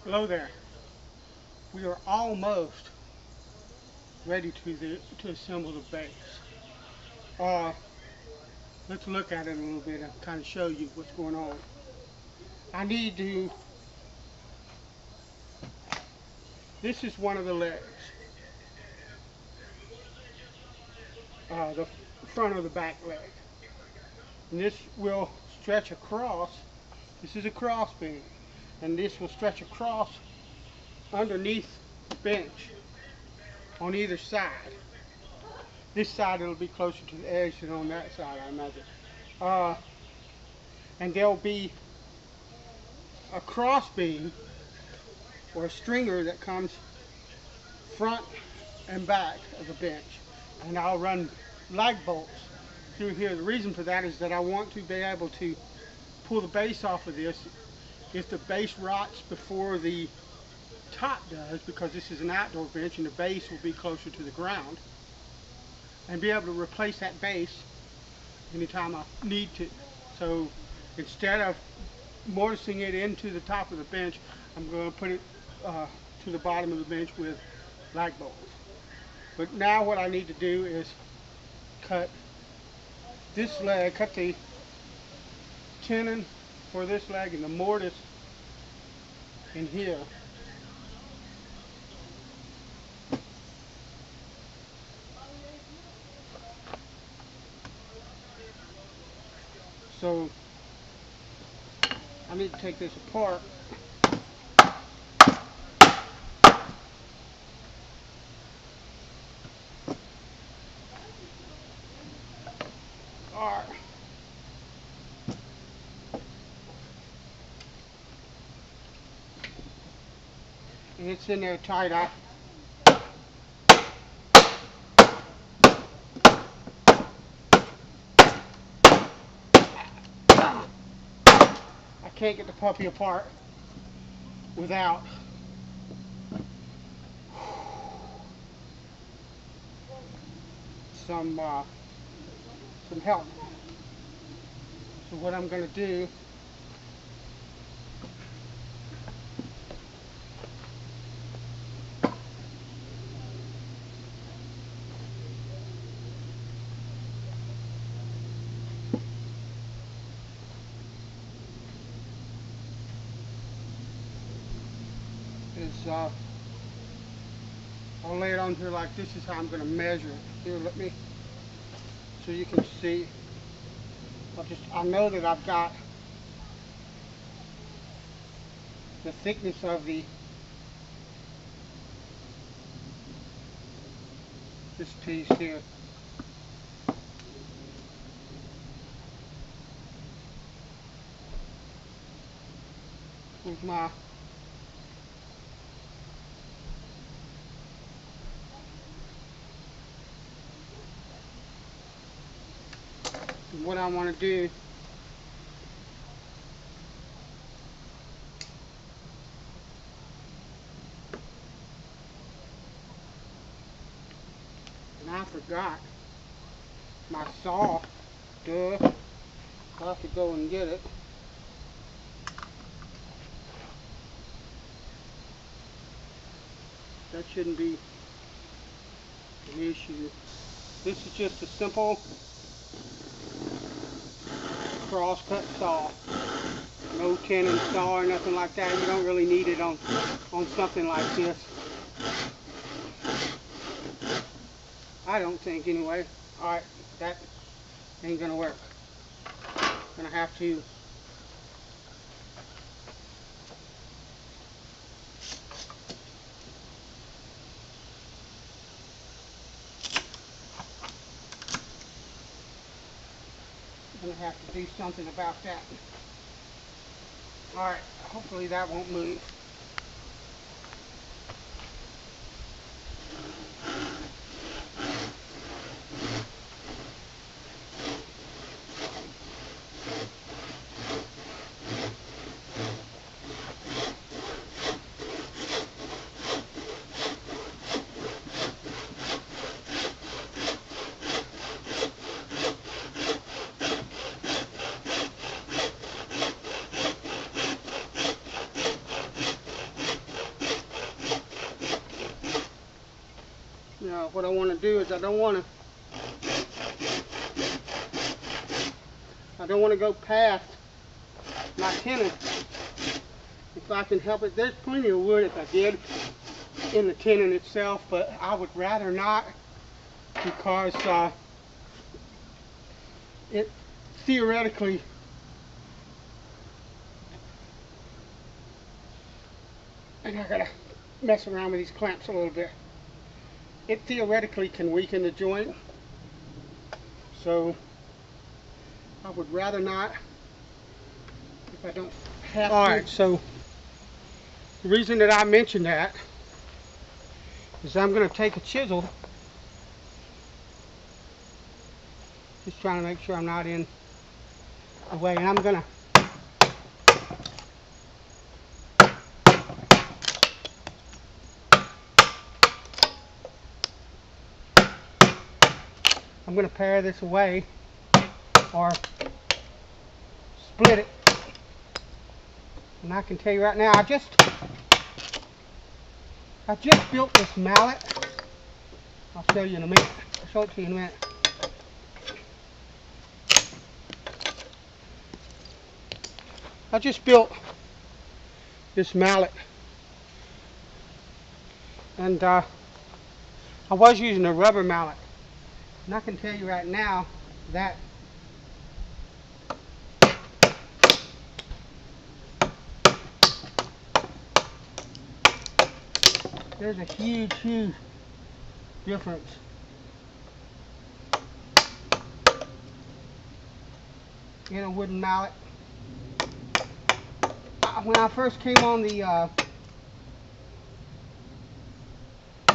Hello there. We are almost ready to assemble the base. Uh, let's look at it a little bit and kind of show you what's going on. I need to. This is one of the legs. The front of the back leg. And this will stretch across. This is a cross beam, and this will stretch across underneath the bench on either side. This side it'll be closer to the edge than on that side, I imagine. And there'll be a cross beam or a stringer that comes front and back of the bench, and I'll run lag bolts through here. The reason for that is that I want to be able to pull the base off of this if the base rots before the top does, because this is an outdoor bench and the base will be closer to the ground, and be able to replace that base anytime I need to. So instead of mortising it into the top of the bench, I'm going to put it to the bottom of the bench with lag bolts. But now what I need to do is cut this leg, cut the tenon for this leg and the mortise in here. So I need to take this apart. Alright. And it's in there tight. I can't get the puppy apart without some help. So what I'm going to do is I'll lay it on here like this. Is how I'm going to measure it. Here, let me, so you can see. I know that I've got the thickness of this piece here. With my what I want to do and I forgot my saw. Duh. I'll have to go and get it. That shouldn't be an issue. This is just a simple cross-cut saw. No tenon saw or nothing like that. You don't really need it on something like this. I don't think, anyway. Alright, that ain't gonna work. Gonna have to do something about that. Alright, hopefully that won't move. what I want to do is I don't want to go past my tenon if I can help it. There's plenty of wood if I did in the tenon itself, but I would rather not, because it theoretically and I gotta mess around with these clamps a little bit. It theoretically can weaken the joint, so I would rather not if I don't have to. Alright, so the reason that I mentioned that is I'm going to take a chisel, just trying to make sure I'm not in the way, and I'm going to pare this away or split it. And I can tell you right now, I just built this mallet. I'll show you in a minute. I'll show it to you in a minute. I just built this mallet, and I was using a rubber mallet. And I can tell you right now that there's a huge, huge difference in a wooden mallet. When I first came on the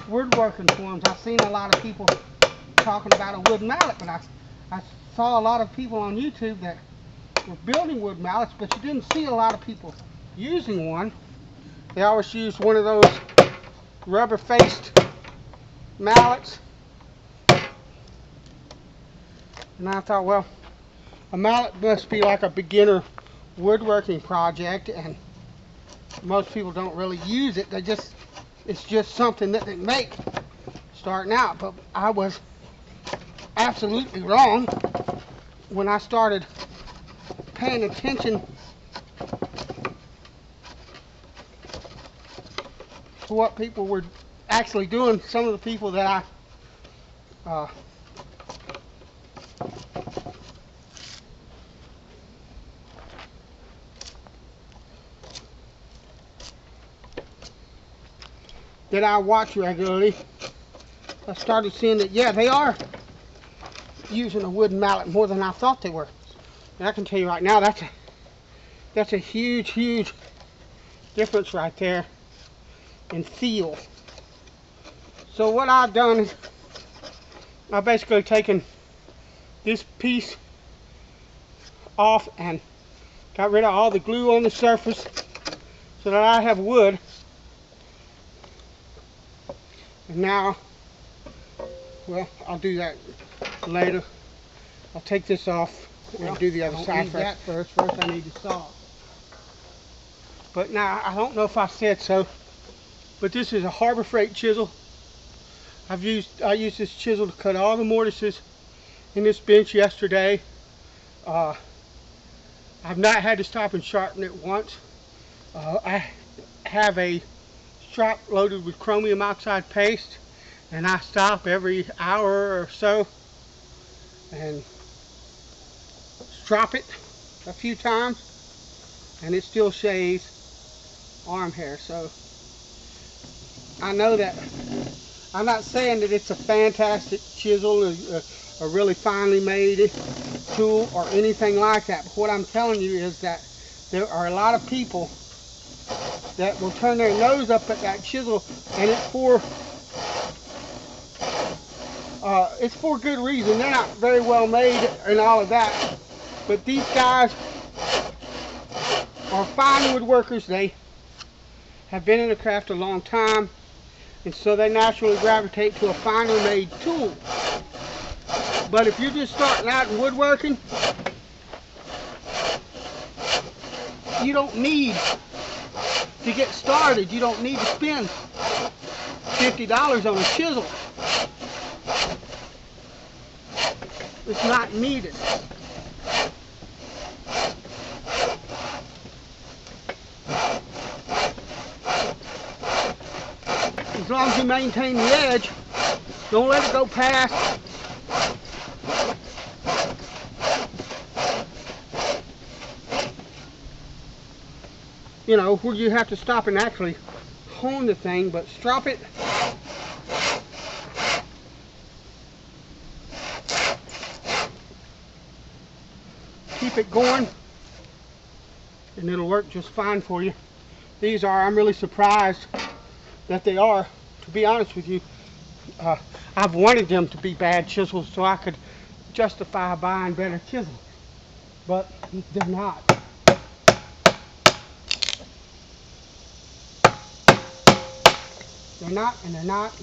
woodworking forums, I've seen a lot of people talking about a wooden mallet, but I saw a lot of people on YouTube that were building wood mallets, but you didn't see a lot of people using one. They always used one of those rubber faced mallets, and I thought, well, a mallet must be like a beginner woodworking project, and most people don't really use it. It's just something that they make starting out. But I was absolutely wrong when I started paying attention to what people were actually doing. Some of the people that I watch regularly, I started seeing that, yeah, they are using a wooden mallet more than I thought they were. And I can tell you right now, that's a huge, huge difference right there in feel. So what I've done is I've basically taken this piece off and got rid of all the glue on the surface so that I have wood. And now, well, I'll do that later. I'll take this off and do the other side first. First I need to saw. But now, I don't know if I said so, but this is a Harbor Freight chisel. I used this chisel to cut all the mortises in this bench yesterday. I've not had to stop and sharpen it once. I have a strap loaded with chromium oxide paste, and I stop every hour or so and strop it a few times, and it still shaves arm hair. So I know that I'm not saying that it's a fantastic chisel, a really finely made tool or anything like that, but what I'm telling you is that there are a lot of people that will turn their nose up at that chisel, and it's for good reason. They're not very well made and all of that, but these guys are fine woodworkers. They have been in the craft a long time, and so they naturally gravitate to a finer made tool. But if you're just starting out in woodworking, you don't need to get started. You don't need to spend $50 on a chisel. It's not needed. As long as you maintain the edge, don't let it go past. You know, where you have to stop and actually hone the thing, but strop it. Keep it going, and it'll work just fine for you. These are, I'm really surprised that they are, to be honest with you. I've wanted them to be bad chisels so I could justify buying better chisels, but they're not. They're not, and they're not.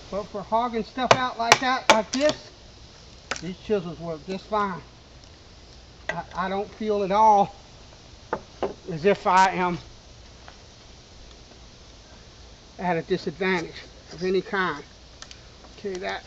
But for hogging stuff out like that, like this, these chisels work just fine. I don't feel at all as if I am at a disadvantage of any kind. Okay, that.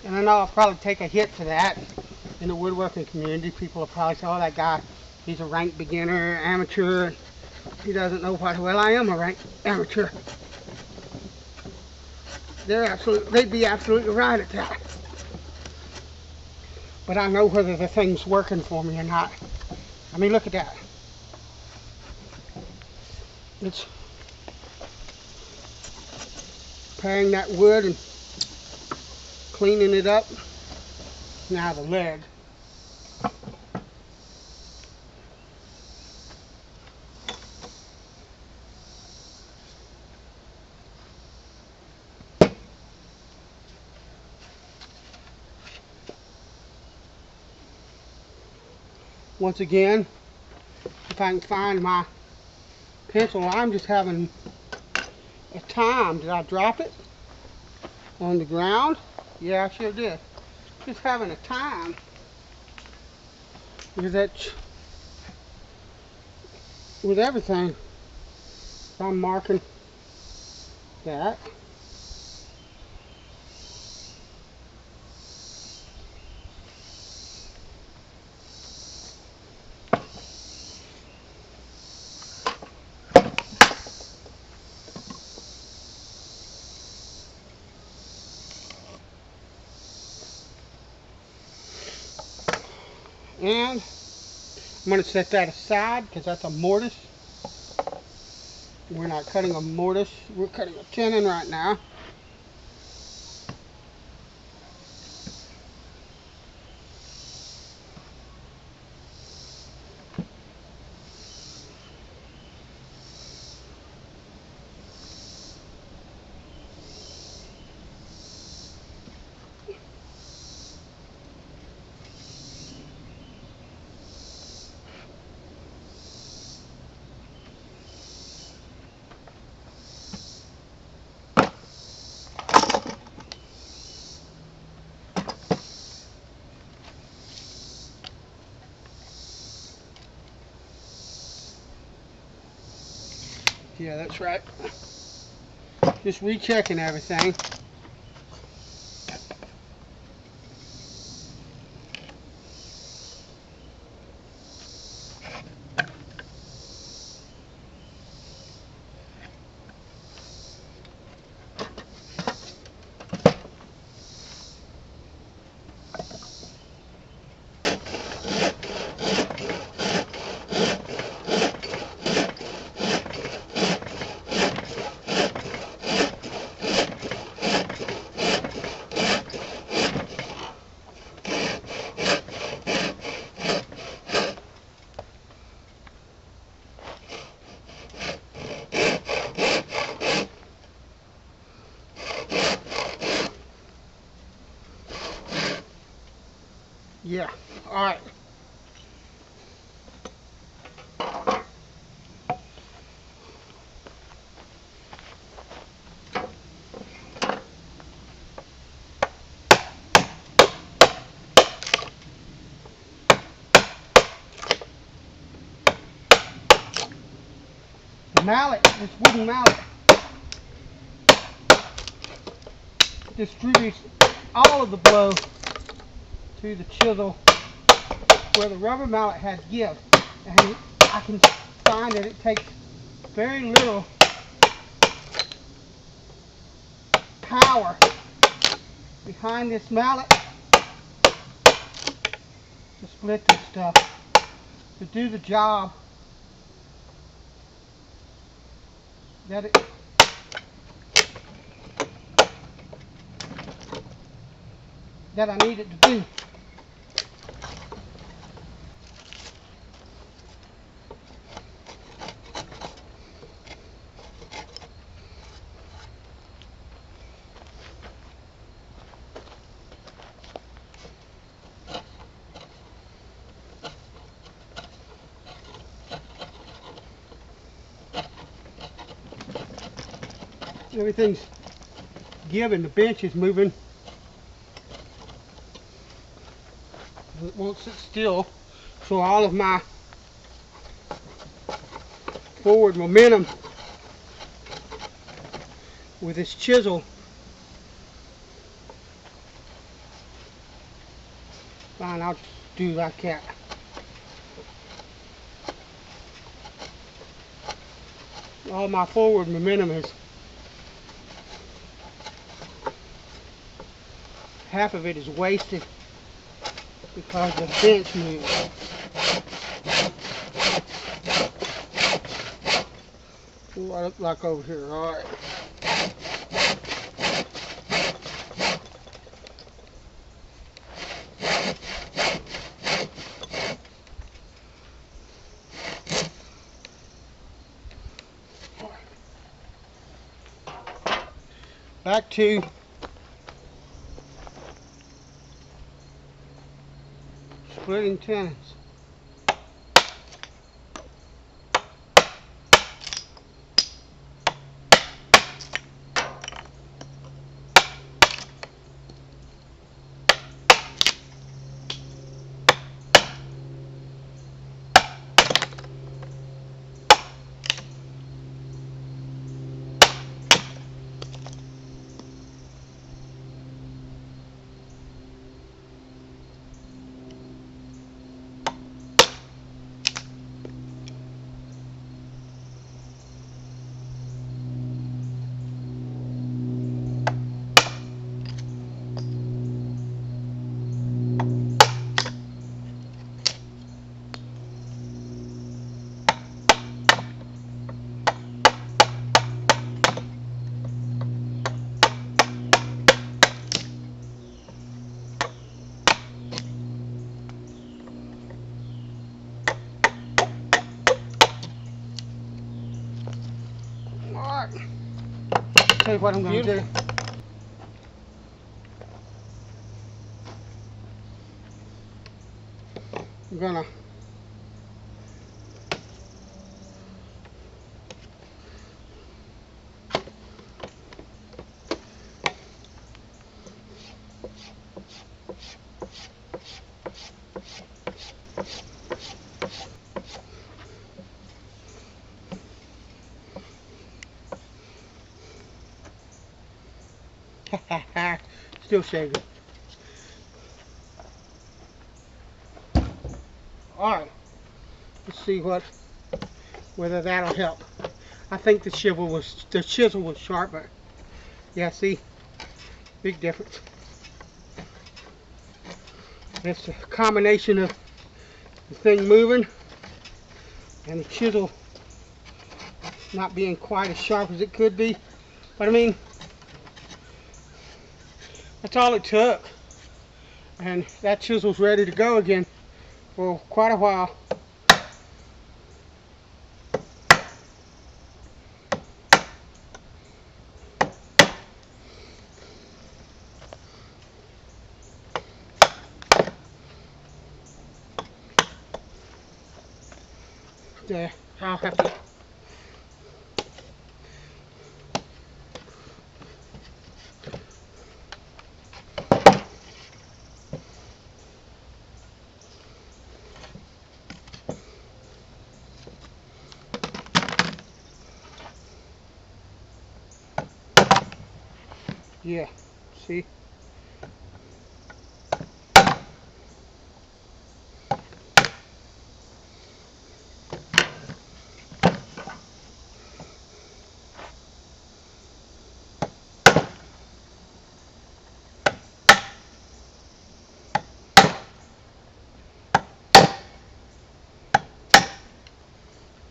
And I know I'll probably take a hit for that in the woodworking community. People will probably say, oh, that guy, he's a rank beginner, amateur. He doesn't know what. Well, I am a rank amateur. They'd be absolutely right at that. But I know whether the thing's working for me or not. I mean, look at that. It's preparing that wood and cleaning it up. Now the leg. Once again, if I can find my pencil, I'm just having a time. Did I drop it on the ground? Yeah, I sure did. Just having a time. Because that's with everything. I'm marking that. And I'm going to set that aside because that's a mortise. We're not cutting a mortise, we're cutting a tenon right now. Yeah, that's right. Just rechecking everything. Yeah, all right. The mallet, this wooden mallet, distributes all of the blow to the chisel where the rubber mallet has give. And I can find that it takes very little power behind this mallet to split this stuff, to do the job that I need it to do. Everything's giving, the bench is moving. It won't sit still, so all of my forward momentum with this chisel fine, I'll do like that. All my forward momentum is, half of it is wasted because the bench moves. What I look like over here, alright. Back to splitting tenons. Alright, tell you what I'm going to do. I'm going to still shaving. Alright, let's see whether that'll help. I think the chisel was sharp, but yeah, see, big difference. It's a combination of the thing moving and the chisel not being quite as sharp as it could be. But I mean, that's all it took, and that chisel's ready to go again for quite a while. there. I'll have to. Yeah, see?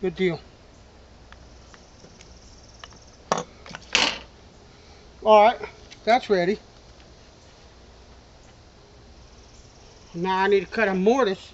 Good deal. Alright, that's ready. Now I need to cut a mortise